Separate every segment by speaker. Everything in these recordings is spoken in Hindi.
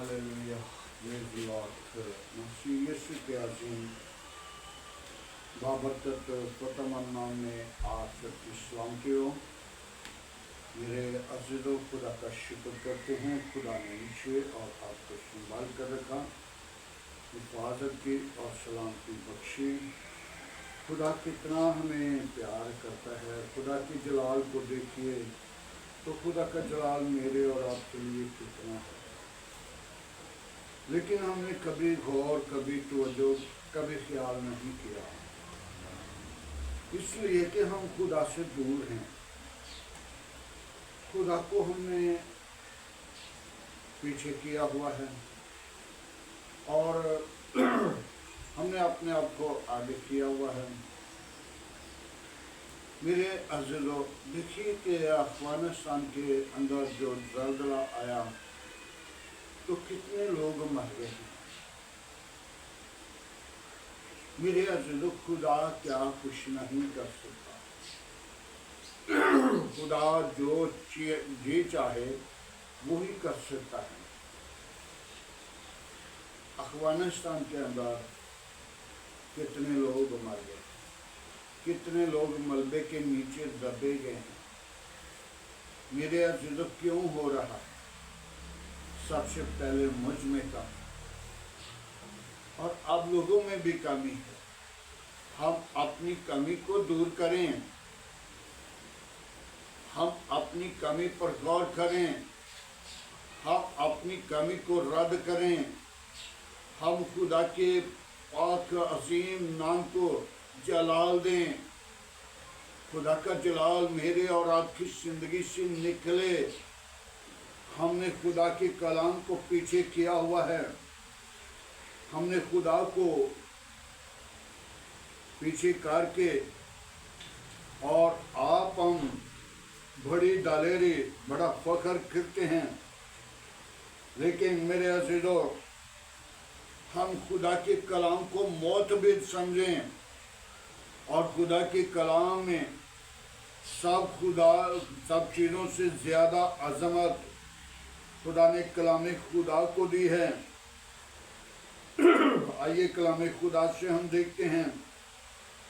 Speaker 1: Hallelujah. Praise the Lord. मसीह यीशु के अजीम बाबरकत नाम में आप सबकी सलाम की हो। मेरे अज़ीज़ों, खुदा का शुक्र करते हैं। खुदा ने नीचे और आपको संभाल कर रखा, हिफाजत की और सलामती बख्शी। खुदा कितना हमें प्यार करता है। खुदा की जलाल को देखिए तो खुदा का जलाल मेरे और आपके लिए कितना है। लेकिन हमने कभी गौर, कभी तवज्जो, कभी ख्याल नहीं किया, इसलिए कि हम खुदा से दूर हैं। खुदा को हमने पीछे किया हुआ है और हमने अपने आप को आगे किया हुआ है। मेरे अज़ीज़ों, देखिए कि अफगानिस्तान के अंदर जो ज़ल्ज़ला आया तो कितने लोग मर गए हैं। मेरे अज़ीज़ों, खुदा क्या कुछ नहीं कर सकता। खुदा जो जी चाहे वो ही कर सकता है। अफगानिस्तान के अंदर कितने लोग मर गए, कितने लोग मलबे के नीचे दबे गए हैं। मेरे अज़ीज़ों, क्यों हो रहा है? सबसे पहले मुझ में कमी और आप लोगों में भी कमी है। हम अपनी कमी को दूर करें, हम अपनी कमी पर गौर करें, हम अपनी कमी को रद्द करें, हम खुदा के पाक असीम नाम को जलाल दें। खुदा का जलाल मेरे और आपकी जिंदगी से निकले। हमने खुदा के कलाम को पीछे किया हुआ है, हमने खुदा को पीछे करके और आप हम बड़ी दालेरी, बड़ा फख्र करते हैं। लेकिन मेरे अज़ीज़ों, हम खुदा के कलाम को मोतबिर समझें और खुदा के कलाम में सब चीज़ों से ज़्यादा अज़मत खुदा ने कलाम खुदा को दी है। आइए कलाम खुदा से हम देखते हैं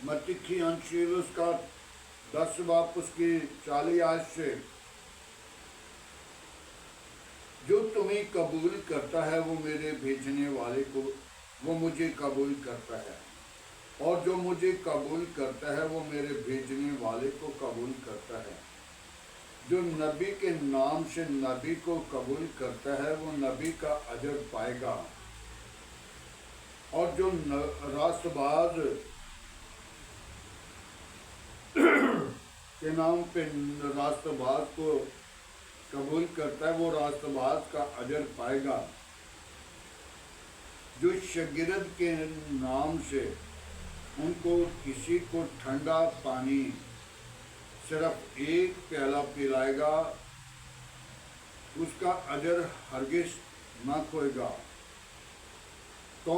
Speaker 1: मत्ती की अंजील उसका 10 बाब उसकी 40 आयत से। जो तुम्हें कबूल करता है वो मेरे भेजने वाले को, वो मुझे कबूल करता है, और जो मुझे कबूल करता है वो मेरे भेजने वाले को कबूल करता है। जो नबी के नाम से नबी को कबूल करता है वो नबी का अजर पाएगा, और जो रास्तबाज के नाम पे रास्तबाज को कबूल करता है वो रास्तबाज का अजर पाएगा। जो शागिर्द के नाम से उनको किसी को ठंडा पानी सिर्फ एक प्याला पिलाएगा, उसका अजर हरगिज न खोएगा। तो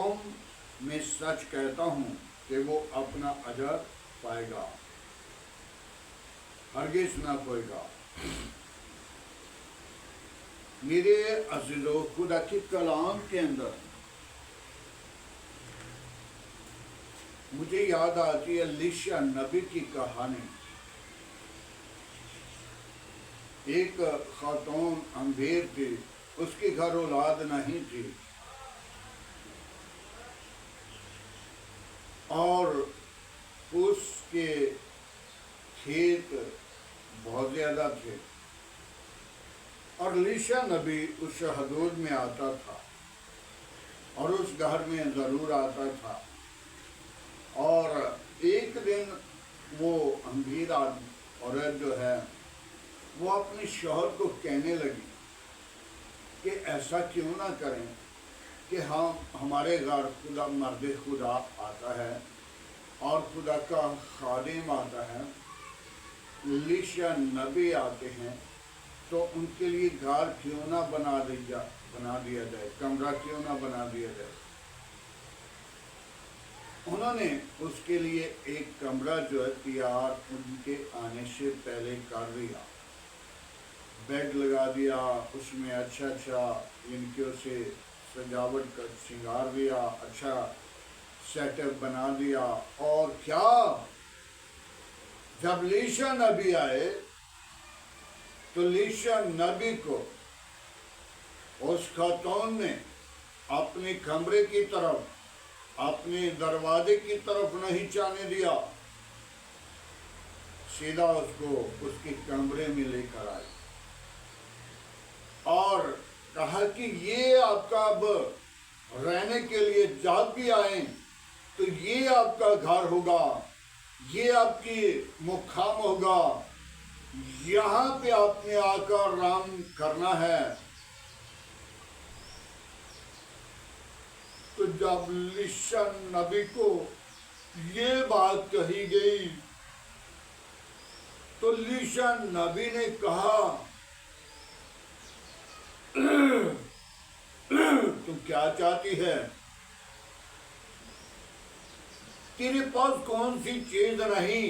Speaker 1: मैं सच कहता हूँ कि वो अपना अजर पाएगा, हरगिज न खोएगा। मेरे अज़ीज़ों, खुदा के कलाम के अंदर मुझे याद आती है एलीशा नबी की कहानी। एक खातून अंधेर थी, उसके घर औलाद नहीं थी और उसके खेत बहुत ज़्यादा थे, और एलीशा नबी उस हदूद में आता था और उस घर में ज़रूर आता था। और एक दिन वो अमीर औरत जो है वो अपने शौहर को कहने लगी कि ऐसा क्यों ना करें कि हम हमारे घर खुदा मर्द खुदा आता है और खुदा का खादिम आता है, एलीशा नबी आते हैं, तो उनके लिए घर क्यों ना बना दिया जाए, कमरा क्यों ना बना दिया जाए। उन्होंने उसके लिए एक कमरा जो है तैयार उनके आने से पहले कर दिया। बेड लगा दिया, उसमें अच्छा अच्छा इनके से सजावट कर श्रृंगार दिया, अच्छा सेटअप बना दिया। और क्या, जब लीशा नबी आए तो लीशा नबी को उस खातून ने अपने कमरे की तरफ, अपने दरवाजे की तरफ नहीं जाने दिया, सीधा उसको उसके कमरे में लेकर आई और कहा कि ये आपका अब रहने के लिए जब भी आए तो ये आपका घर होगा, ये आपकी मुकाम होगा, यहाँ पे आपने आकर आराम करना है। तो जब लीशा नबी को ये बात कही गई तो लीशा नबी ने कहा, तुम क्या चाहती है, तेरे पास कौन सी चीज नहीं?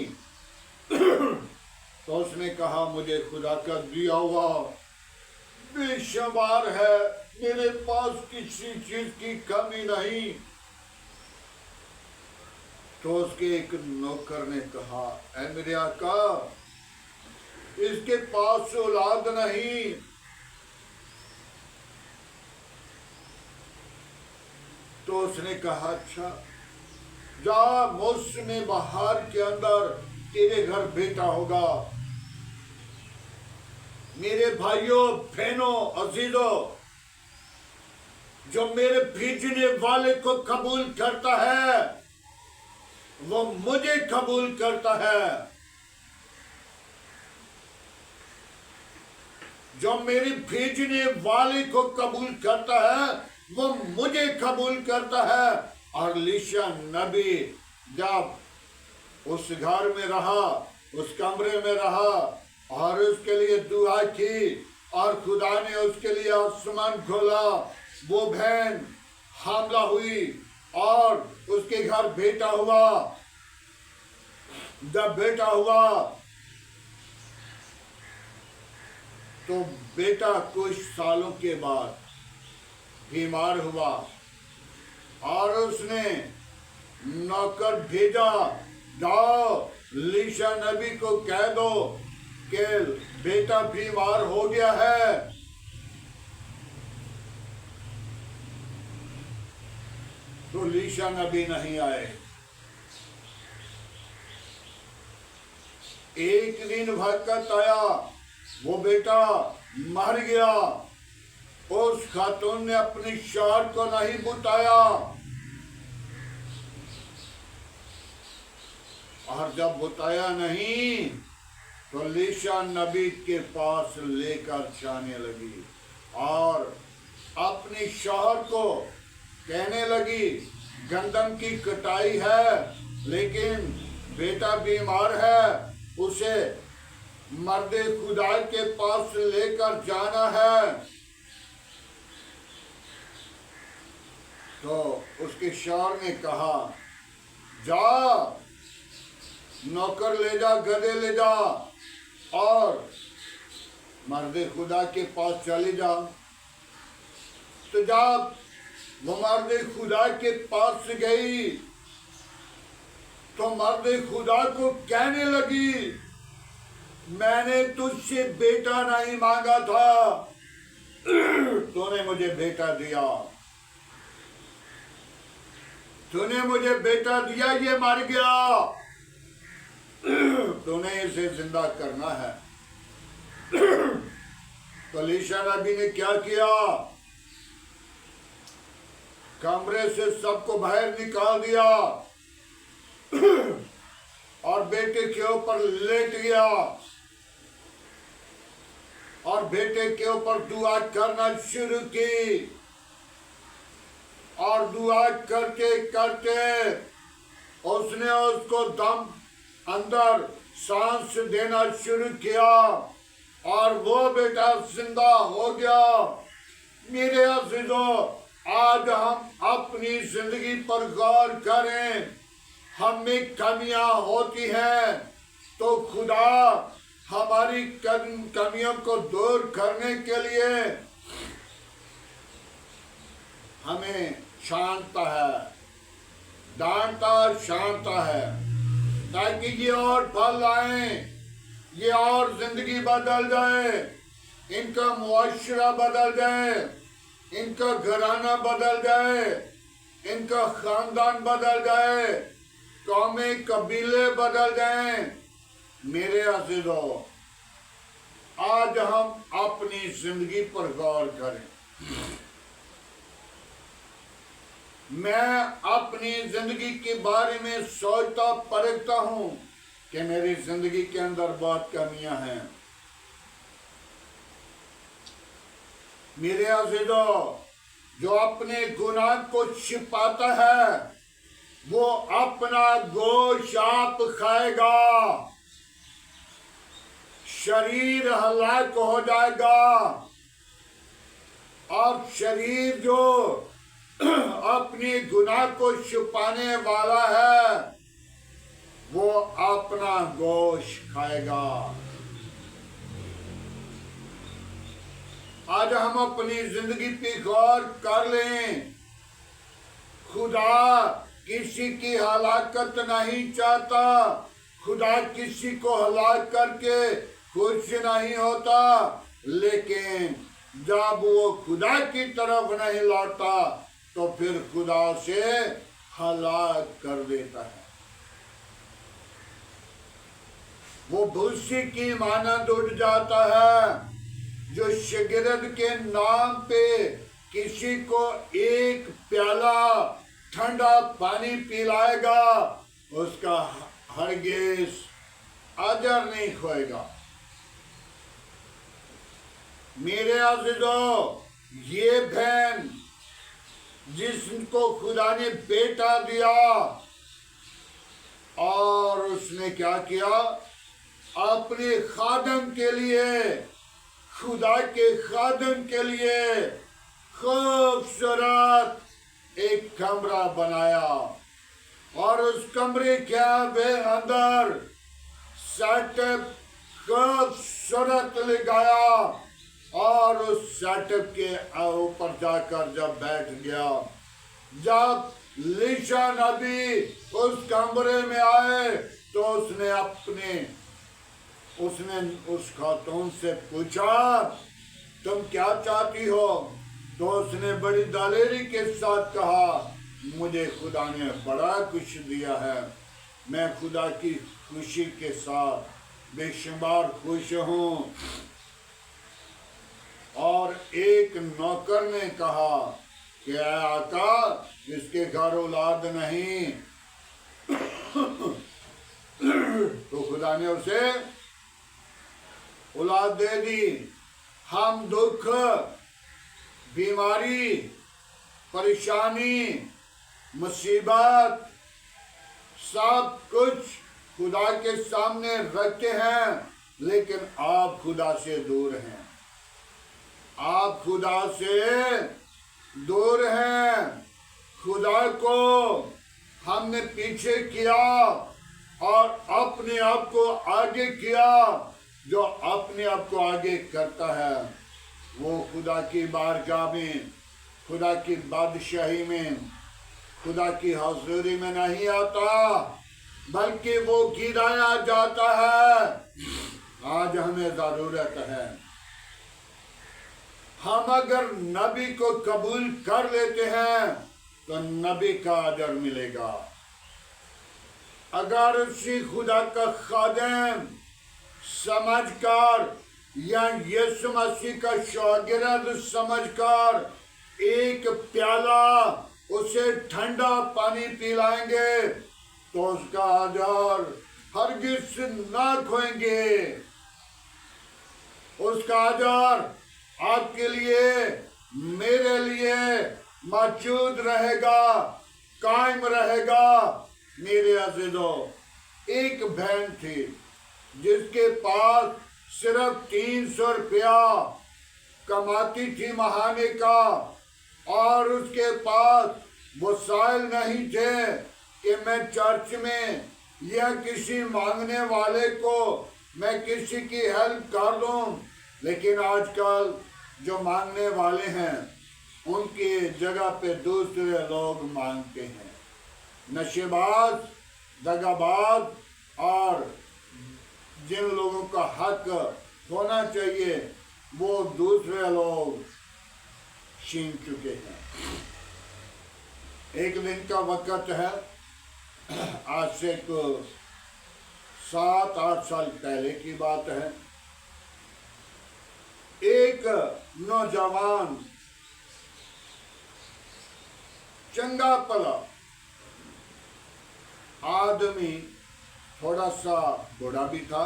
Speaker 1: तो उसने कहा, मुझे खुदा का दिया हुआ बेशुमार है, मेरे पास किसी चीज की कमी नहीं। तो उसके एक नौकर ने कहा, ऐ मेरे आका, इसके पास औलाद नहीं। तो उसने कहा, अच्छा जा, मौसम बहार के अंदर तेरे घर बेटा होगा। मेरे भाइयों बहनों अजीजों, जो मेरे भेजने वाले को कबूल करता है वो मुझे कबूल करता है, जो मेरे भेजने वाले को कबूल करता है वो मुझे कबूल करता है। और लीशा नबी जब उस घर में रहा, उस कमरे में रहा और उसके लिए दुआ की और खुदा ने उसके लिए आसमान खोला, वो बहन हामला हुई और उसके घर बेटा हुआ। जब बेटा हुआ तो बेटा कुछ सालों के बाद बीमार हुआ और उसने नौकर भेजा, जाओ लीशा नबी को कह दो कि बेटा बीमार हो गया है। तो लीशा नबी नहीं आए। एक दिन वक्त आया, वो बेटा मर गया। उस खातून ने अपनी शौहर को नहीं बुताया और जब बुताया नहीं तो लीशा नबी के पास लेकर जाने लगी और अपनी शौहर को कहने लगी, गंदम की कटाई है लेकिन बेटा बीमार है, उसे मर्दे खुदा के पास लेकर जाना है। तो उसके शौहर ने कहा, जा नौकर ले जा, गधे ले जा और मर्दे खुदा के पास चले जा। तो जब वो मर्दे खुदा के पास गई तो मर्दे खुदा को कहने लगी, मैंने तुझसे बेटा नहीं मांगा था, तूने मुझे बेटा दिया, तूने मुझे बेटा दिया, ये मर गया, तूने इसे जिंदा करना है। तो लीशा नबी ने क्या किया, कमरे से सबको बाहर निकाल दिया और बेटे के ऊपर लेट गया और बेटे के ऊपर दुआ करना शुरू की और दुआ करते करते उसने उसको दम अंदर सांस देना शुरू किया और वो बेटा जिंदा हो गया। मेरे अज़ीज़ों, आज हम अपनी जिंदगी पर गौर करें। हम में कमियां होती हैं तो खुदा हमारी कमियों को दूर करने के लिए हमें शांता है, डांटता और शांता है, ताकि ये और फल आए, ये और जिंदगी बदल जाए, इनका मुआशरा बदल जाए, इनका घराना बदल जाए, इनका खानदान बदल जाए, कौमें कबीले बदल जाएं। मेरे अज़ीज़ों, आज हम अपनी जिंदगी पर गौर करें। मैं अपनी जिंदगी के बारे में सोचता परखता हूं कि मेरी जिंदगी के अंदर बहुत कमियां हैं। मेरे अज़ीज़ों, जो अपने गुनाह को छिपाता है वो अपना गोश्त आप खाएगा, शरीर हलाक हो जाएगा, और शरीर जो अपने गुनाह को छुपाने वाला है वो अपना गोश्त खाएगा। आज हम अपनी जिंदगी पे गौर कर लें। खुदा किसी की हलाकत नहीं चाहता, खुदा किसी को हलाक करके खुश नहीं होता, लेकिन जब वो खुदा की तरफ नहीं लौटता तो फिर खुदा से हलाक कर देता है। वो भूसी की मानद उठ जाता है जो शागिर्द के नाम पे किसी को एक प्याला ठंडा पानी पिलाएगा, उसका हरगिज़ अजर नहीं खोएगा। मेरे अज़ीज़ों, ये बहन जिसको खुदा ने बेटा दिया और उसने क्या किया, अपने खादम के लिए, खुदा के खादम के लिए खूबसूरत एक कमरा बनाया, और उस कमरे के अंदर सेटअप खूबसूरत लगाया, और उस सेटअप के ऊपर जाकर जब बैठ गया, जब लीशा नबी उस कमरे में आए तो उसने उस खातून से पूछा, तुम क्या चाहती हो? तो उसने बड़ी दलेरी के साथ कहा, मुझे खुदा ने बड़ा कुछ दिया है, मैं खुदा की खुशी के साथ बेशुमार खुश हूँ। और एक नौकर ने कहा कि आका, जिसके घर औलाद नहीं तो खुदा ने उसे औलाद दे दी। हम दुख, बीमारी, परेशानी, मुसीबत सब कुछ खुदा के सामने रखते हैं, लेकिन आप खुदा से दूर हैं। आप खुदा से दूर हैं। खुदा को हमने पीछे किया और अपने आप को आगे किया। जो अपने आप को आगे करता है वो खुदा की बारगाह में, खुदा की बादशाही में, खुदा की हज़ूरी में नहीं आता, बल्कि वो गिराया जाता है। आज हमें ज़रूरत है, हम अगर नबी को कबूल कर लेते हैं तो नबी का अजर मिलेगा। अगर उसी खुदा का खादिम समझकर या यीशु मसीह का शागिर्द समझकर एक प्याला उसे ठंडा पानी पिलाएंगे तो उसका अजर हरगिज़ ना खोएंगे। उसका अजर आपके लिए, मेरे लिए मौजूद रहेगा, कायम रहेगा। मेरे अज़ीज़ों, एक बहन थी जिसके पास सिर्फ 300 रुपया कमाती थी महीने का, और उसके पास वसाइल नहीं थे कि मैं चर्च में या किसी मांगने वाले को मैं किसी की हेल्प कर दूं, लेकिन आजकल जो मांगने वाले हैं उनकी जगह पे दूसरे लोग मांगते हैं। नशेबाज, दगाबाज और जिन लोगों का हक होना चाहिए वो दूसरे लोग छीन चुके हैं। एक दिन का वक्त है, आज से 7-8 साल पहले की बात है। एक नौजवान चंगा भला आदमी, थोड़ा सा बूढ़ा भी था,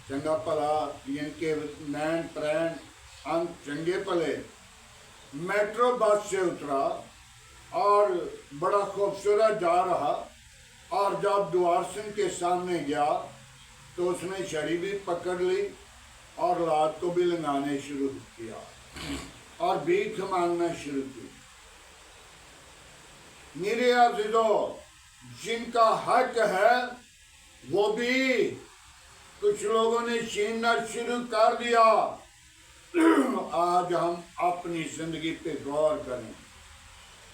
Speaker 1: चंगा भला, इनके नैन प्रैन अंग चंगे भले, मेट्रो बस से उतरा और बड़ा खूबसूरत जा रहा, और जब द्वार सिंह के सामने गया तो उसने छड़ी भी पकड़ ली और रात को भी लंगाने शुरू किया और भीख मांगना शुरू की। मेरे अज़ीज़ों, जिनका हक है वो भी कुछ लोगों ने छीनना शुरू कर दिया। आज हम अपनी जिंदगी पे गौर करें।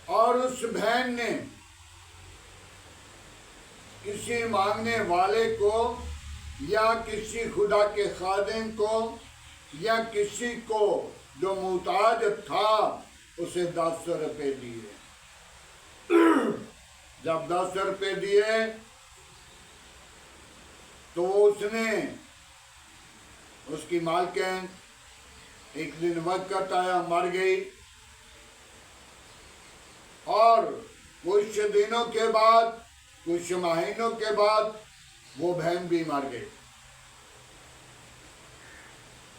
Speaker 1: और उस बहन ने किसी मांगने वाले को या किसी खुदा के खादिम को या किसी को जो मुहताज था उसे 10 रुपए दिए। जब 10 रुपए दिए तो उसने, उसकी मालकिन एक दिन वक्त आया मर गई, और कुछ दिनों के बाद, कुछ महीनों के बाद वो बहन भी मर गई।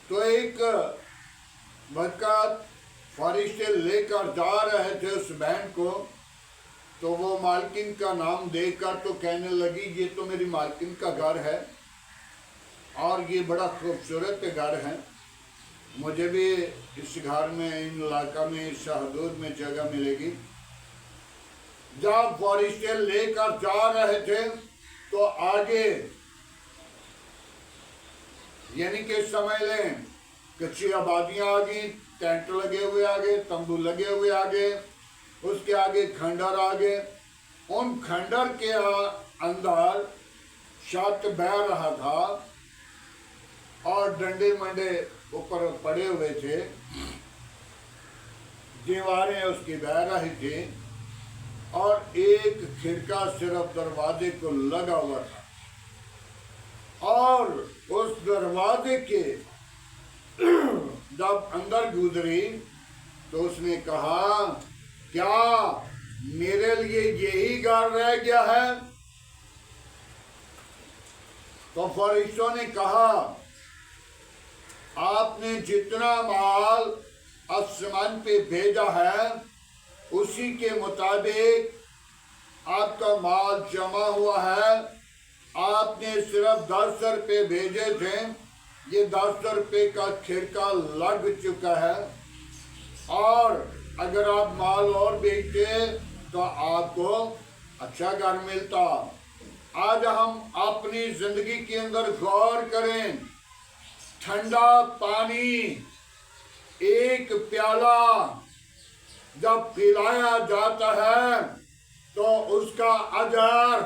Speaker 1: तो एक वक्त फरिश्ते लेकर जा रहे थे उस बहन को, तो वो मालकिन का नाम देखकर तो कहने लगी ये तो मेरी मालकिन का घर है और ये बड़ा खूबसूरत घर है, मुझे भी इस घर में, इन इलाका में, इस हदूद में जगह मिलेगी। जब फरिश्ते लेकर जा रहे थे तो आगे, यानी कि समझ लें कच्ची आबादियां आ गई, टेंट लगे हुए आगे, तंबू लगे हुए आगे, उसके आगे खंडर आ गए। उन खंडर के अंदर छत बह रहा था और डंडे मंडे ऊपर पड़े हुए थे, दीवारें उसकी बह रही थी, और एक खिड़का सिर्फ दरवाजे को लगा हुआ था। और उस दरवाजे के जब अंदर गुजरी तो उसने कहा क्या मेरे लिए यही घर रह गया है? तो फरिश्तों ने कहा आपने जितना माल आसमान पे भेजा है उसी के मुताबिक आपका माल जमा हुआ है। आपने सिर्फ 10 रुपये भेजे थे, ये 10 रुपये का खिड़का लग चुका है, और अगर आप माल और बेचते तो आपको अच्छा घर मिलता। आज हम अपनी जिंदगी के अंदर गौर करें, ठंडा पानी एक प्याला जब पिलाया जाता है तो उसका अजर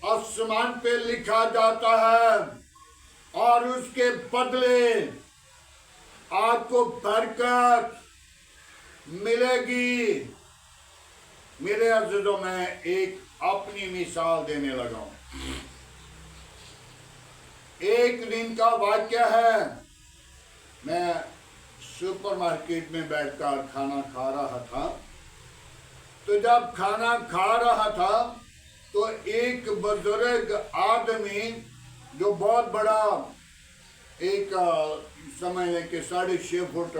Speaker 1: आसमान पे लिखा जाता है, और उसके बदले आपको बरकत मिलेगी। मेरे अज़ीज़ों, मैं एक अपनी मिसाल देने लगा हूं। एक दिन का वाक्य है, मैं सुपरमार्केट में बैठकर खाना खा रहा था। तो जब खाना खा रहा था तो एक बुजुर्ग आदमी जो बहुत बड़ा, एक समझ लें कि 6.5 फुट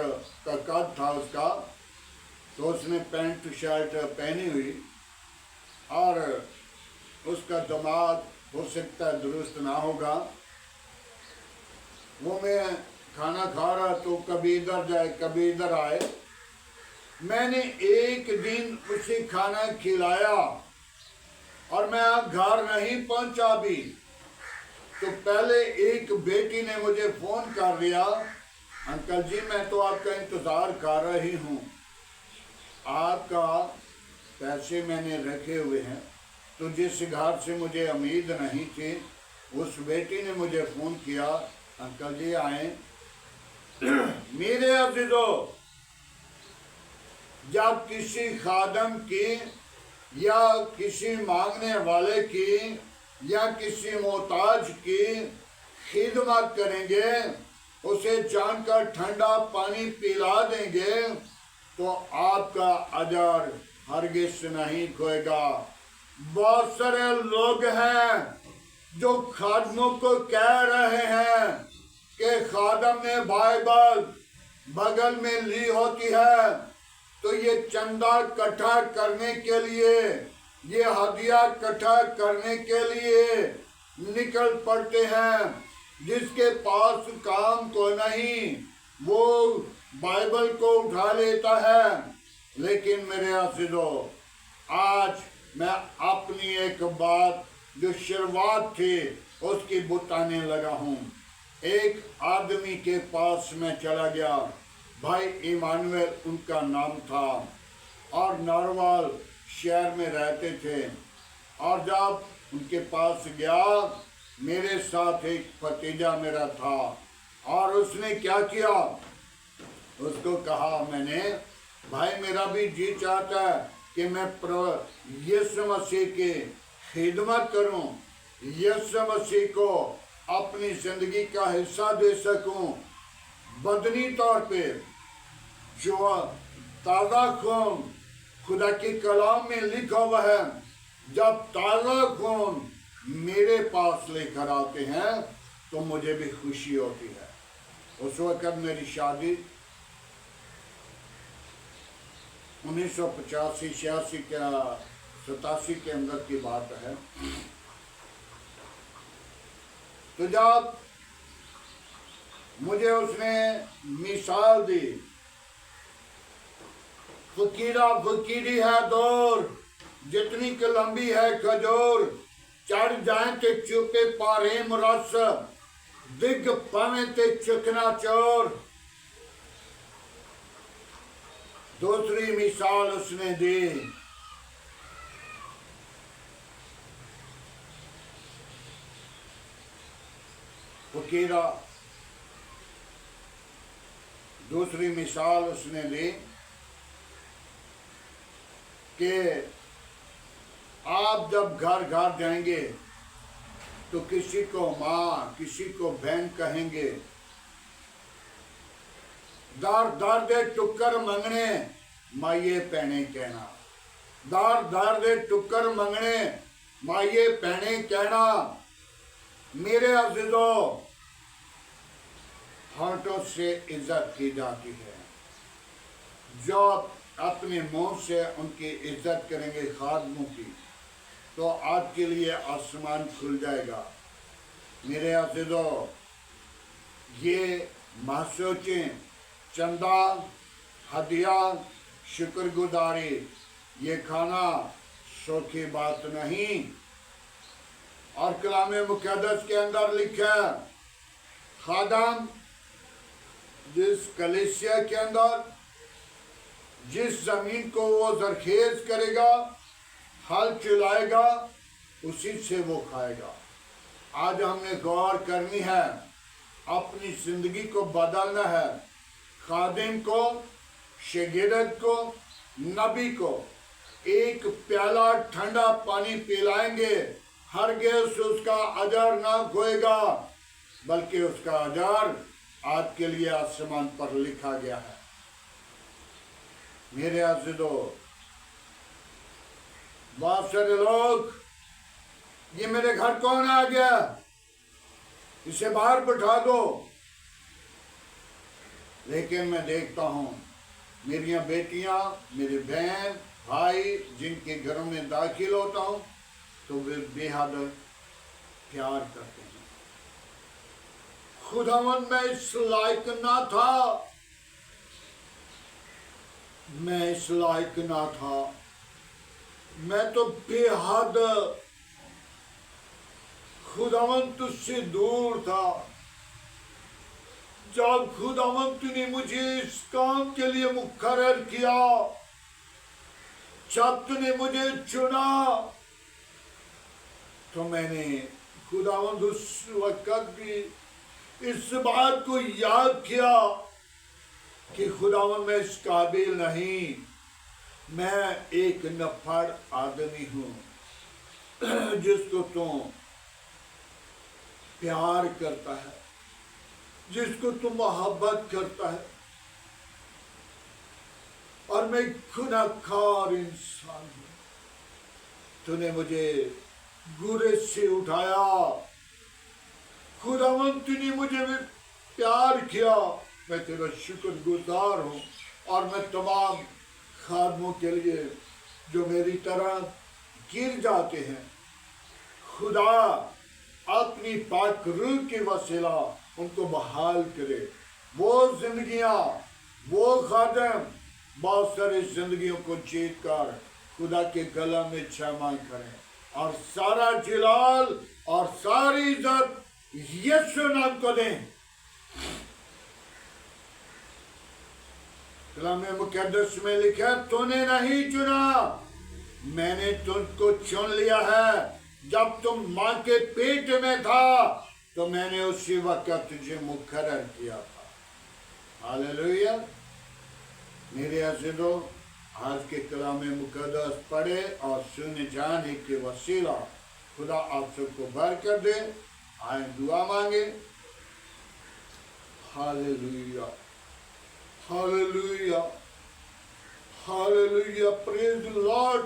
Speaker 1: का कद था उसका, तो उसने पैंट शर्ट पहनी हुई, और उसका दिमाग हो सकता है दुरुस्त ना होगा। वो मैं खाना खा रहा तो कभी इधर जाए कभी इधर आए। मैंने एक दिन उसे खाना खिलाया और मैं घर नहीं पहुंचा भी, तो पहले एक बेटी ने मुझे फोन कर दिया, अंकल जी मैं तो आपका इंतजार कर रही हूँ, आपका पैसे मैंने रखे हुए हैं। तो जिस घर से मुझे उम्मीद नहीं थी, उस बेटी ने मुझे फोन किया, अंकल जी आए। मेरे अजीजों, जब किसी खादम की या किसी मांगने वाले की या किसी मोहताज की खिदमत करेंगे, उसे जानकर ठंडा पानी पिला देंगे, तो आपका अजर हरगिज नहीं खोएगा। बहुत सारे लोग हैं जो खादमों को कह रहे हैं कि खादम ने बाइबल बगल में ली होती है, तो ये चंदा इकट्ठा करने के लिए, ये हदिया इकट्ठा करने के लिए निकल पड़ते हैं। जिसके पास काम को नहीं, वो बाइबल को उठा लेता है। लेकिन मेरे अजीजों, आज मैं अपनी एक बात जो शुरुआत थी उसकी बताने लगा हूँ। एक आदमी के पास मैं चला गया, भाई इमानुएल उनका नाम था, और नारवाल शहर में रहते थे। और जब उनके पास गया, मेरे साथ एक भतीजा मेरा था, और उसने क्या किया, उसको कहा मैंने, भाई मेरा भी जी चाहता है कि मैं यीशु मसीह की खिदमत करूं, यीशु मसीह को अपनी जिंदगी का हिस्सा दे सकूं। बदनी तौर पे जो ताज़ा खून खुदा की कलाम में लिखा हुआ है, जब ताज़ा खून मेरे पास लेकर आते हैं तो मुझे भी खुशी होती है। उस वक़्त मेरी शादी 1985 86 क्या 87 के अंदर की बात है। तो जब मुझे उसने मिसाल दी, फकीरा फकीरी है दौर, जितनी की लंबी है खजूर, चढ़ जाए ते चुपे पारे मुरस, दिग पावे ते चुकना चोर। दूसरी मिसाल उसने दी, फकीरा, दूसरी मिसाल उसने दी कि आप जब घर घर जाएंगे तो किसी को माँ किसी को बहन कहेंगे, दार दार दे टुक्कर मंगने माइये पैने कहना, दार दार दे टुक्कर मंगने माइये पैने कहना। मेरे अज़ीज़ों, होठों से इज्जत की जाती है, जो अपने मुंह से उनकी इज्जत करेंगे खादमों की, तो आपके लिए आसमान खुल जाएगा। मेरे अज़ीज़ों, ये महसूचें, चंदा, हदिया, शुक्रगुजारी, ये खाना सौखी बात नहीं। और कलाम मुक़द्दस के अंदर लिखा है, खादम जिस कलीसिया के अंदर जिस जमीन को वो जरखेज करेगा, हल चलाएगा, उसी से वो खाएगा। आज हमने गौर करनी है, अपनी जिंदगी को बदलना है। खादिम को, शागिर्द को, नबी को एक प्याला ठंडा पानी पिलाएंगे, हरगिज़ उसका अजर ना खोएगा, बल्कि उसका अजर आपके लिए आसमान पर लिखा गया है। मेरे अज़ीज़ों, बहुत सारे लोग, ये मेरे घर कौन आ गया, इसे बाहर बिठा दो। लेकिन मैं देखता हूँ मेरी बेटियां, मेरे बहन भाई, जिनके घरों में दाखिल होता हूँ तो वे बेहद प्यार करते हैं। खुदावन मैं इस लायक ना था, मैं इस लायक ना था, मैं तो बेहद खुदावंत तुझसे दूर था, जब खुदावंत ने मुझे इस काम के लिए मुकर्रर किया, जब तूने मुझे चुना, तो मैंने खुदावंत उस वक्त भी इस बात को याद किया कि खुदावंत मैं इस काबिल नहीं, मैं एक नफड़ आदमी हूं जिसको तू प्यार करता है, जिसको तू मोहब्बत करता है, और मैं गुनहगार इंसान हूं। तूने मुझे गुरे से उठाया, खुदावंत ने मुझे भी प्यार किया, मैं तेरा शुक्रगुजार हूं। और मैं तमाम खादमों के लिए जो मेरी तरह गिर जाते हैं, खुदा अपनी पाक रूह के वसीला उनको बहाल करे। वो जिंदगियां, वो खादम बहुत सारी जिंदगियों को जीत कर खुदा के गला में क्षमा करें, और सारा जलाल और सारी इज्जत यीशु नाम को दें। कलाम मुकद्दस में लिखा है, तूने नहीं चुना, मैंने तुझको चुन लिया है। जब तुम मां के पेट में था तो मैंने उसी वक्त तुझे मुकर्रर किया था। हालेलुया। मेरे अज़ीज़ों, आज के कलाम मुकद्दस पढ़े और सुन जाने के वसीला खुदा आप सबको बरकत दे। आए दुआ मांगे। Hallelujah, hallelujah, hallelujah, praise the Lord.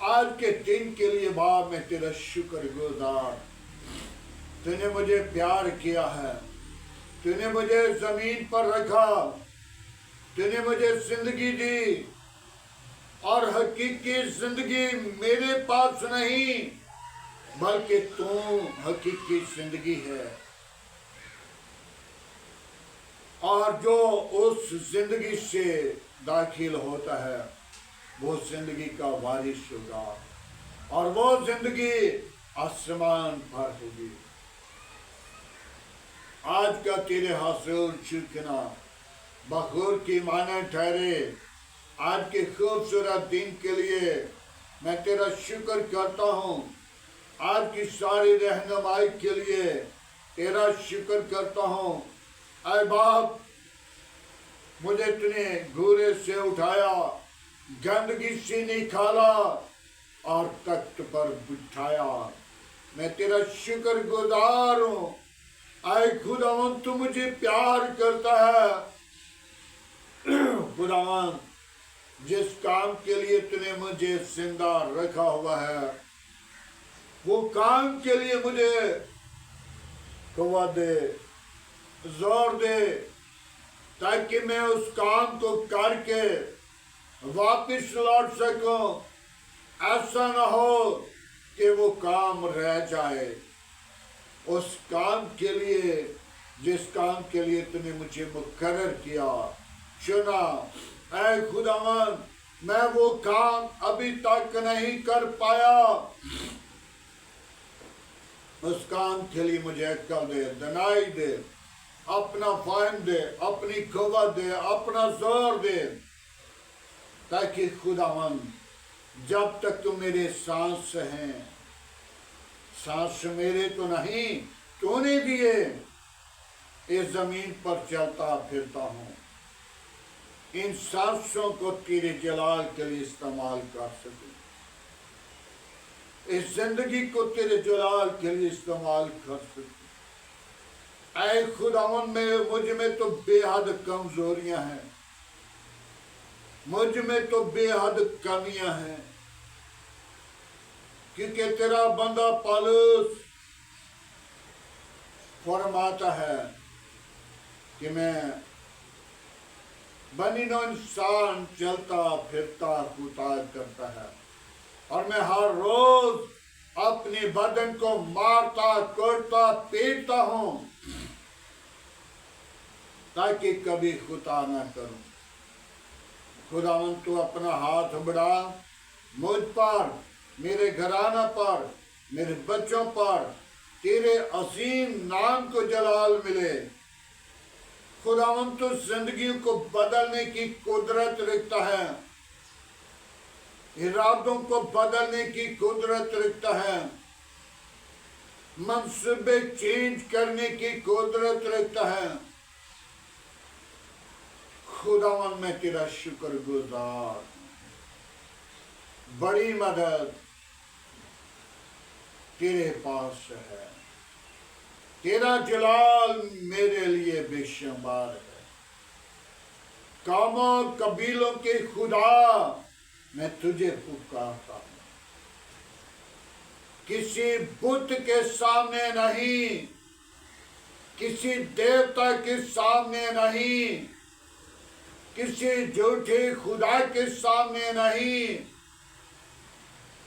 Speaker 1: आज के दिन के लिए बाप मैं तेरा शुक्रगुजार। तूने मुझे प्यार किया है, तूने मुझे जमीन पर रखा, तूने मुझे जिंदगी दी, और हकीकी जिंदगी मेरे पास नहीं बल्कि तू हकीकी जिंदगी है। और जो उस जिंदगी से दाखिल होता है वो जिंदगी का वारिस होगा, और वो जिंदगी आसमान पर होगी। आज का तेरे हासिल चूकना बखूर की माने ठहरे। आज के खूबसूरत दिन के लिए मैं तेरा शुक्र करता हूँ। आज की सारी रहनुमाई के लिए तेरा शुक्र करता हूँ। ऐ बाप, मुझे तूने घूरे से उठाया, गंदगी से निकाला और तख्त पर बिठाया। मैं तेरा शुक्रगुजार हूँ। ऐ खुदावंत, तू मुझे प्यार करता है। खुदावंत, जिस काम के लिए तूने मुझे जिंदा रखा हुआ है, वो काम के लिए मुझे कुव्वत दे, जोर दे, ताकि मैं उस काम को करके वापिस लौट सकूं। ऐसा न हो कि वो काम रह जाए। उस काम के लिए, जिस काम के लिए तूने मुझे मुकर्रर किया, चुना, ऐ खुदावंत, मैं वो काम अभी तक नहीं कर पाया। उस काम के लिए मुझे अक्ल दे, दनाई दे, अपना फायम दे, अपनी कुव्वत दे, अपना जोर दे, ताकि खुदावंत जब तक तुम मेरे सांस हैं, सांस मेरे तो नहीं, तूने दिए, इस जमीन पर चलता फिरता हूँ। इन सांसों को तेरे जलाल के लिए इस्तेमाल कर सकूं, इस जिंदगी को तेरे जलाल के लिए इस्तेमाल कर सकूं। ऐ खुदावंत, मुझ में तो बेहद कमजोरियां हैं, मुझ में तो बेहद कमियां हैं, क्योंकि तेरा बंदा पौलुस फरमाता है कि मैं बनी नो इंसान चलता फिरता कूता करता है, और मैं हर रोज अपने बदन को मारता कोड़ता पीटता हूं, ताकि कभी खुदा ना करूं। खुदावंत, तू अपना हाथ बढ़ा मुझ पर, मेरे घराना पर, मेरे बच्चों पर तेरे अजीम नाम को जलाल मिले। खुदावंद तो जिंदगियों को बदलने की कुदरत रखता है, इरादों को बदलने की कुदरत रखता है, मनसूबे चेंज करने की कुदरत रखता है। खुदावन मैं तेरा शुक्रगुजार, बड़ी मदद तेरे पास है। तेरा जलाल मेरे लिए बेशुमार है। कौमों कबीलों के खुदा मैं तुझे पुकारता हूं, किसी बुत के सामने नहीं, किसी देवता के सामने नहीं, किसी झूठे खुदा के सामने नहीं,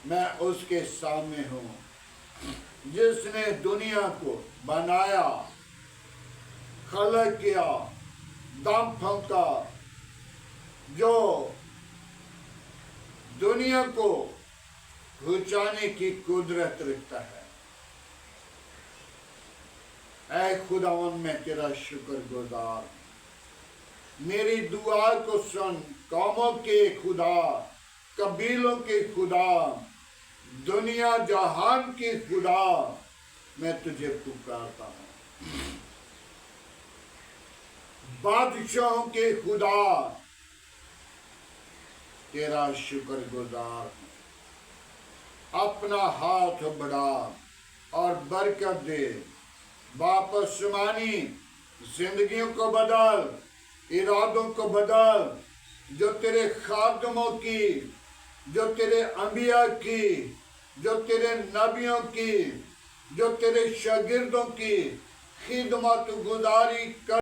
Speaker 1: मैं उसके सामने हूं जिसने दुनिया को बनाया, खलक किया, दम फंका, जो दुनिया को पहुंचाने की कुदरत रखता है। ऐ खुदावन मैं तेरा शुक्रगुजार, मेरी दुआ को सुन। कौमों के खुदा, कबीलों के खुदा, दुनिया जहान के खुदा मैं तुझे पुकारता हूं। बादशाहों के खुदा तेरा शुक्रगुजार हूं। अपना हाथ बढ़ा और बरकत दे, वापस मानी, जिंदगियों को बदल, इरादों को बदल, जो तेरे खादमों की, जो तेरे अंबिया की, जो तेरे नबियों की, जो तेरे शागिर्दों की खिदमत गुजारी कर